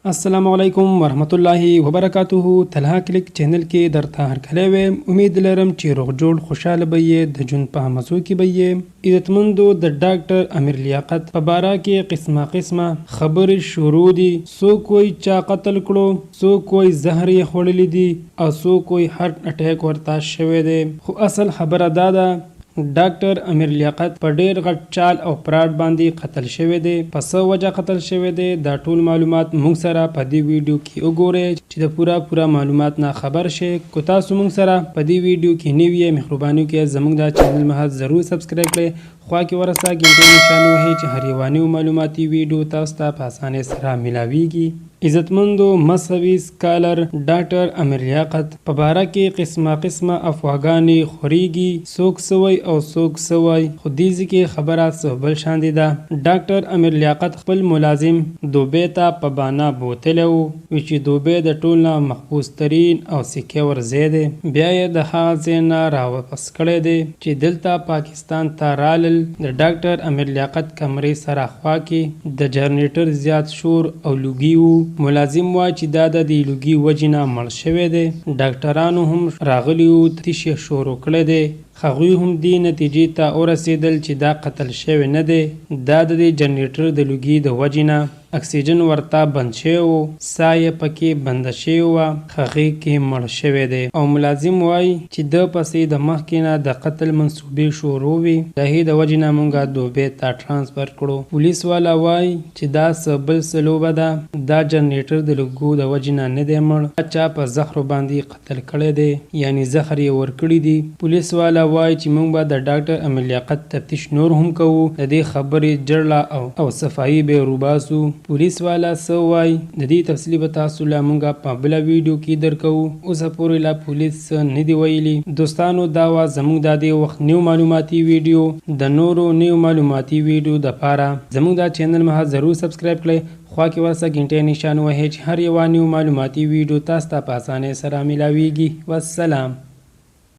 السلام علیکم ورحمت الله وبرکاته. طلحه کلیک چینل کې درته هرکلی ویم. امید لرم چې روغ جوړ خوشحاله به یې، د ژوند په مزو کې به یې. عزتمندو، د ډاکټر امیر لیاقت په باره کې قسمه خبرې شروع دي. څوک وایي چا قتل کړو، څوک وایي زهر یې خوړلی دي، او څوک وایي هارټ اټیک ورته شوی دی. خو اصل خبره دا ده ډاکټر امیر لیاقت په ډیر غټ چال او پراډ باندې قتل شوی دی. په څه وجه قتل شوی دی دا ټول معلومات موږ سره په دې ویډیو کې وګورئ چې د پوره معلومات نه خبر شئ. که تاسو موږ سره په دې ویډیو کې نوي یې، مهرباني وکړئ زموږ دا چینل محض ضرور سبسکرایب کړئ. خوا کې ورسته ګنټې نشان ووهئ چې هر یوه نوې معلوماتي ویډیو تاسو ته په اسانۍ سره میلاویږي. عزتمندو مذهبي سکالر ډاکټر امیر لیاقت په باره کې قسمه افواګانې خورېږي. څوک څه وایي او څوک څه وایي، خو دې کې خبره څه بل شاندې ده. ډاکټر امیر لیاقت خپل ملازم دوبۍ ته په بانه بوتلی و چې دوبۍ د ټول نه محفوظ ترین او سکیور ځای دی. بیا یې د هغه ځای نه راواپس کړی دی چې دلته پاکستان ته رالل. د ډاکټر امیر لیاقت کمرې سره خوا کې د جنریټر زیات شور او لوګي و. ملازم وایي چې دا د دې لوګي وجې نه مړ شوی دی. ډاکټرانو هم راغلي وو، تفتیش یې شروع کړی دی. هغوی هم دې نتیجې ته ورسېدل چې دا قتل شوی نه دی، دا د دې جنریټر د لوګي د وجې نه. اکسیجن ورته بند شوی و، ساه یې پکې بنده شوې وه، هغې کې مړ شوی دی. او ملازم وایي چې د پسې د مخکې نه د قتل منصوبې شروع وي، د هغې د وجې نه موږ دوبۍ ته ټرانسفر کړو. پولیس والا وایي چې دا څه بل څه لوبه ده، دا جنریټر د لوګو د وجې نه نه دی مړ، چا په زهرو باندې قتل کړی دی، یعنی زهر یې ورکړي دي. پولیس والا وایي چې موږ به د ډاکټر امیر لیاقت تفتیش نور هم کوو، د دې خبرې جړله او صفایي به روباسو. پولیس والا څه وایي د دې تفصیلي به تاسو له موږ په بله ویډیو کې درکوو. اوسه پورې لا پولیس څه نه دي ویلي. دوستانو دا وه زموږ د دې وخت نیو معلوماتي ویډیو. د نورو نیو معلوماتي ویډیو دپاره زموږ دا چینل محض ضرور سبسکرایب کړئ. خوا کې ورسه ګنټې نشان ووهئ چې هر یوه نیو معلوماتي ویډیو تاسو ته په اسانۍ سره میلاویږي. والسلام.